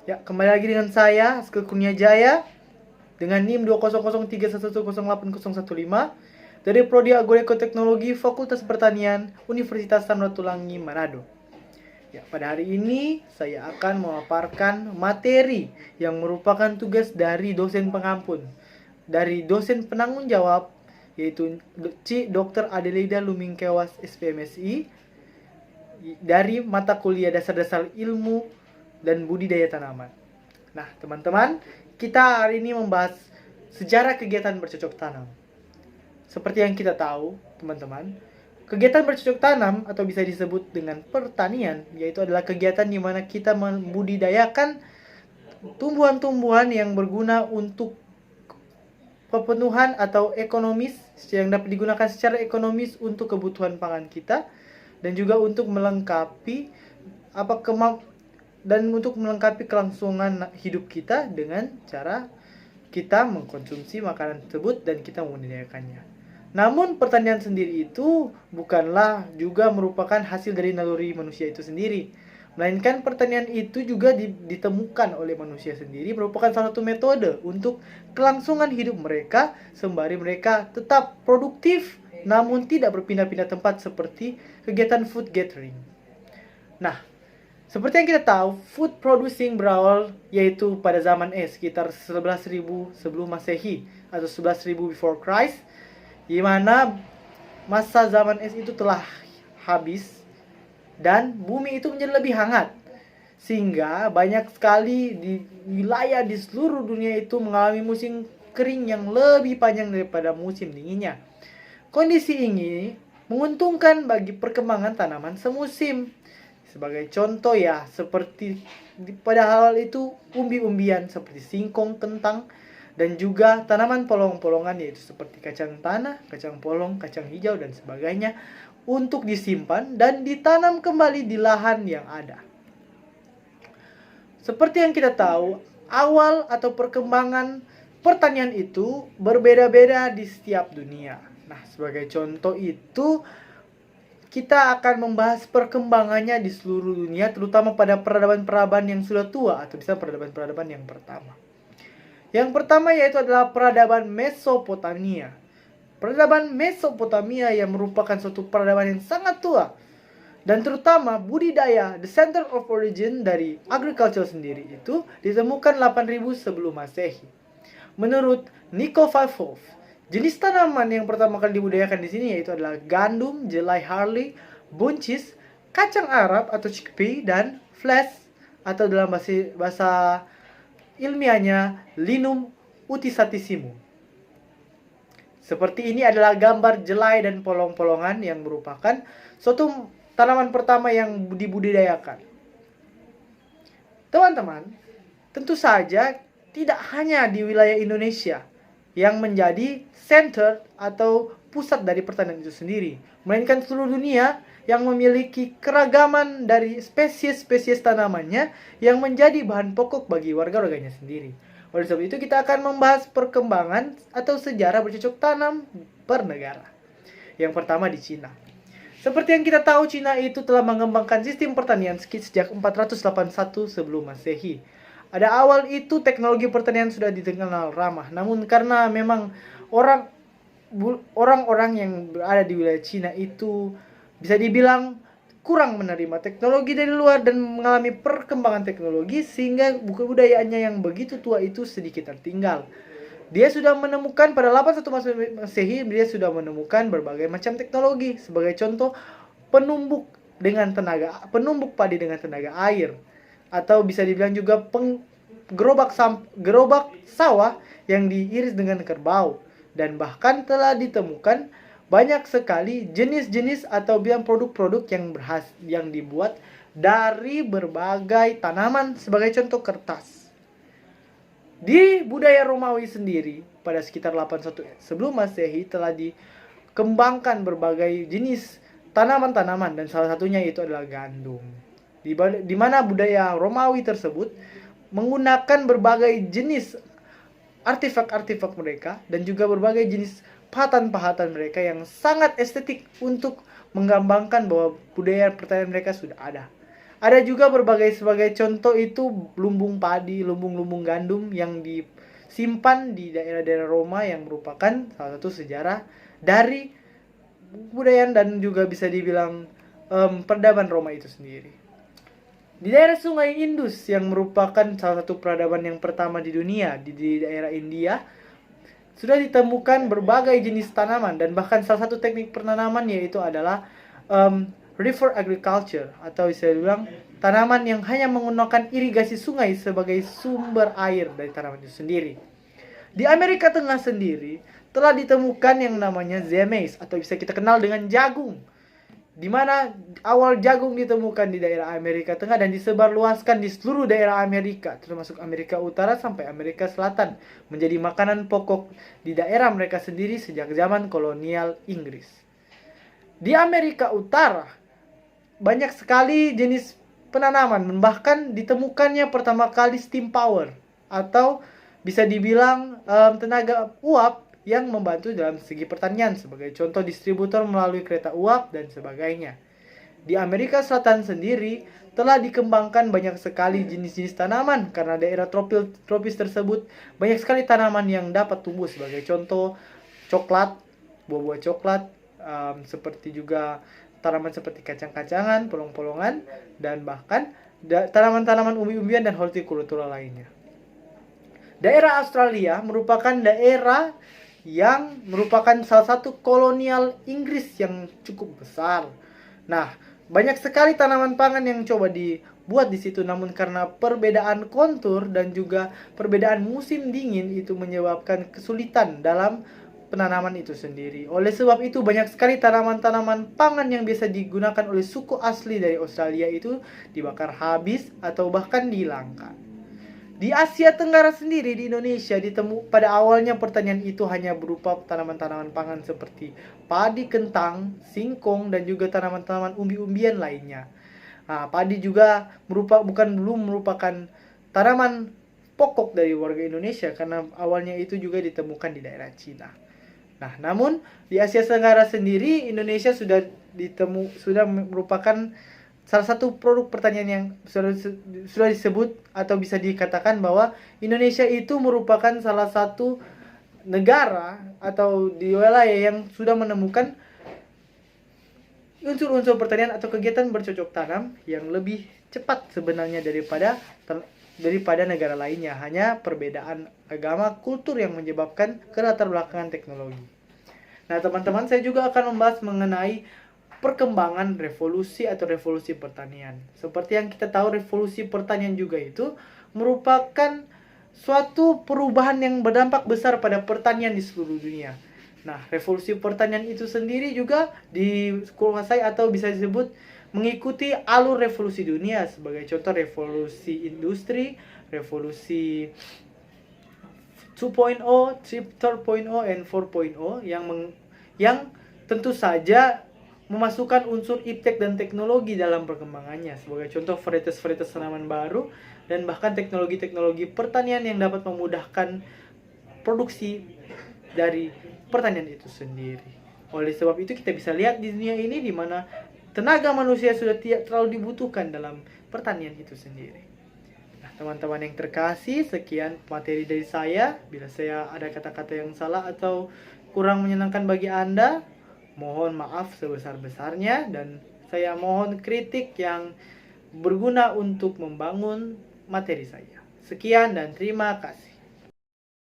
Ya, kembali lagi dengan saya, Haskell Kurnia Jaya, dengan NIM 20031080115 dari Prodi Agroekoteknologi Fakultas Pertanian Universitas Samratulangi Manado. Ya, pada hari ini saya akan memaparkan materi yang merupakan tugas dari dosen pengampun, dari dosen penanggung jawab, yaitu Ci Dr. Adelida Lumingkewas SPMSI, dari mata kuliah dasar-dasar ilmu dan budidaya tanaman. Nah, teman-teman, kita hari ini membahas sejarah kegiatan bercocok tanam. Seperti yang kita tahu, teman-teman, kegiatan bercocok tanam atau bisa disebut dengan pertanian, yaitu adalah kegiatan di mana kita membudidayakan tumbuhan-tumbuhan yang berguna untuk pemenuhan atau ekonomis, yang dapat digunakan secara ekonomis untuk kebutuhan pangan kita, dan juga untuk melengkapi untuk melengkapi kelangsungan hidup kita dengan cara kita mengkonsumsi makanan tersebut dan kita membudidayakannya. Namun pertanian sendiri itu bukanlah juga merupakan hasil dari naluri manusia itu sendiri, melainkan pertanian itu juga ditemukan oleh manusia sendiri, merupakan salah satu metode untuk kelangsungan hidup mereka sembari mereka tetap produktif namun tidak berpindah-pindah tempat seperti kegiatan food gathering. Nah, seperti yang kita tahu, food producing berawal yaitu pada zaman es sekitar 11.000 sebelum Masehi atau 11.000 before Christ, di mana masa zaman es itu telah habis dan bumi itu menjadi lebih hangat, sehingga banyak sekali di wilayah di seluruh dunia itu mengalami musim kering yang lebih panjang daripada musim dinginnya. Kondisi ini menguntungkan bagi perkembangan tanaman semusim. Sebagai contoh ya, seperti pada hal itu umbi-umbian seperti singkong, kentang, dan juga tanaman polong-polongan yaitu seperti kacang tanah, kacang polong, kacang hijau, dan sebagainya untuk disimpan dan ditanam kembali di lahan yang ada. Seperti yang kita tahu, awal atau perkembangan pertanian itu berbeda-beda di setiap dunia. Nah, sebagai contoh itu kita akan membahas perkembangannya di seluruh dunia, terutama pada peradaban-peradaban yang sudah tua atau bisa peradaban-peradaban yang pertama. Yang pertama yaitu adalah peradaban Mesopotamia. Peradaban Mesopotamia yang merupakan suatu peradaban yang sangat tua, dan terutama budidaya, the center of origin dari agriculture sendiri itu ditemukan 8.000 sebelum Masehi. Menurut Nikolai, jenis tanaman yang pertama kali dibudidayakan di sini yaitu adalah gandum, jelai Harley, buncis, kacang Arab atau chickpea, dan flax atau dalam bahasa ilmiahnya Linum utisatissimum. Seperti ini adalah gambar jelai dan polong-polongan yang merupakan suatu tanaman pertama yang dibudidayakan. Teman-teman, tentu saja tidak hanya di wilayah Indonesia yang menjadi center atau pusat dari pertanian itu sendiri, melainkan seluruh dunia yang memiliki keragaman dari spesies-spesies tanamannya yang menjadi bahan pokok bagi warga-warganya sendiri. Oleh sebab itu kita akan membahas perkembangan atau sejarah bercocok tanam per negara. Yang pertama di Cina. Seperti yang kita tahu, Cina itu telah mengembangkan sistem pertanian sejak 481 sebelum Masehi. Pada awal itu teknologi pertanian sudah dikenal ramah, namun karena memang orang-orang yang berada di wilayah Cina itu bisa dibilang kurang menerima teknologi dari luar dan mengalami perkembangan teknologi, sehingga budayaannya yang begitu tua itu sedikit tertinggal. Dia sudah menemukan pada 81 Masehi, dia sudah menemukan berbagai macam teknologi. Sebagai contoh, penumbuk padi dengan tenaga air, atau bisa dibilang juga gerobak sawah yang diiris dengan kerbau, dan bahkan telah ditemukan banyak sekali jenis-jenis atau produk-produk yang dibuat dari berbagai tanaman, sebagai contoh kertas. Di budaya Romawi sendiri pada sekitar 81 sebelum Masehi telah dikembangkan berbagai jenis tanaman-tanaman, dan salah satunya itu adalah gandum. Di mana budaya Romawi tersebut menggunakan berbagai jenis artefak-artefak mereka dan juga berbagai jenis pahatan-pahatan mereka yang sangat estetik untuk menggambarkan bahwa budaya pertanian mereka sudah ada. Ada juga berbagai sebagai contoh itu lumbung padi, lumbung-lumbung gandum yang disimpan di daerah-daerah Roma yang merupakan salah satu sejarah dari kebudayaan dan juga bisa dibilang peradaban Roma itu sendiri. Di daerah Sungai Indus yang merupakan salah satu peradaban yang pertama di dunia di daerah India, sudah ditemukan berbagai jenis tanaman dan bahkan salah satu teknik penanaman yaitu adalah river agriculture, atau bisa dibilang tanaman yang hanya menggunakan irigasi sungai sebagai sumber air dari tanaman itu sendiri. Di Amerika Tengah sendiri telah ditemukan yang namanya maize atau bisa kita kenal dengan jagung, di mana awal jagung ditemukan di daerah Amerika Tengah dan disebarluaskan di seluruh daerah Amerika, termasuk Amerika Utara sampai Amerika Selatan, menjadi makanan pokok di daerah mereka sendiri sejak zaman kolonial Inggris. Di Amerika Utara, banyak sekali jenis penanaman, bahkan ditemukannya pertama kali steam power, atau bisa dibilang tenaga uap yang membantu dalam segi pertanian, sebagai contoh distributor melalui kereta uap dan sebagainya. Di Amerika Selatan sendiri telah dikembangkan banyak sekali jenis-jenis tanaman karena daerah tropis tersebut banyak sekali tanaman yang dapat tumbuh, sebagai contoh coklat, buah-buah coklat, seperti juga tanaman seperti kacang-kacangan, polong-polongan, dan bahkan tanaman-tanaman umbi-umbian dan hortikultura lainnya. Daerah Australia merupakan daerah yang merupakan salah satu kolonial Inggris yang cukup besar. Nah, banyak sekali tanaman pangan yang coba dibuat di situ, namun karena perbedaan kontur dan juga perbedaan musim dingin itu menyebabkan kesulitan dalam penanaman itu sendiri. Oleh sebab itu banyak sekali tanaman-tanaman pangan yang biasa digunakan oleh suku asli dari Australia itu dibakar habis atau bahkan dihilangkan. Di Asia Tenggara sendiri, di Indonesia, pada awalnya pertanian itu hanya berupa tanaman-tanaman pangan seperti padi, kentang, singkong, dan juga tanaman-tanaman umbi-umbian lainnya. Nah, padi juga belum merupakan tanaman pokok dari warga Indonesia karena awalnya itu juga ditemukan di daerah Cina. Nah, namun di Asia Tenggara sendiri, Indonesia sudah merupakan salah satu produk pertanian yang sudah disebut atau bisa dikatakan bahwa Indonesia itu merupakan salah satu negara atau di wilayah yang sudah menemukan unsur-unsur pertanian atau kegiatan bercocok tanam yang lebih cepat sebenarnya daripada negara lainnya. Hanya perbedaan agama, kultur yang menyebabkan kelatar belakangan teknologi. Nah, teman-teman, saya juga akan membahas mengenai perkembangan revolusi atau revolusi pertanian. Seperti yang kita tahu, revolusi pertanian juga itu merupakan suatu perubahan yang berdampak besar pada pertanian di seluruh dunia. Nah, revolusi pertanian itu sendiri juga dikuasai atau bisa disebut mengikuti alur revolusi dunia, sebagai contoh revolusi industri, revolusi 2.0, 3.0, and 4.0 yang tentu saja memasukkan unsur iptek dan teknologi dalam perkembangannya, sebagai contoh varietas-varietas tanaman baru dan bahkan teknologi-teknologi pertanian yang dapat memudahkan produksi dari pertanian itu sendiri. Oleh sebab itu kita bisa lihat di dunia ini di mana tenaga manusia sudah tidak terlalu dibutuhkan dalam pertanian itu sendiri. Nah, teman-teman yang terkasih, sekian materi dari saya. Bila saya ada kata-kata yang salah atau kurang menyenangkan bagi Anda, mohon maaf sebesar-besarnya, dan saya mohon kritik yang berguna untuk membangun materi saya. Sekian dan terima kasih.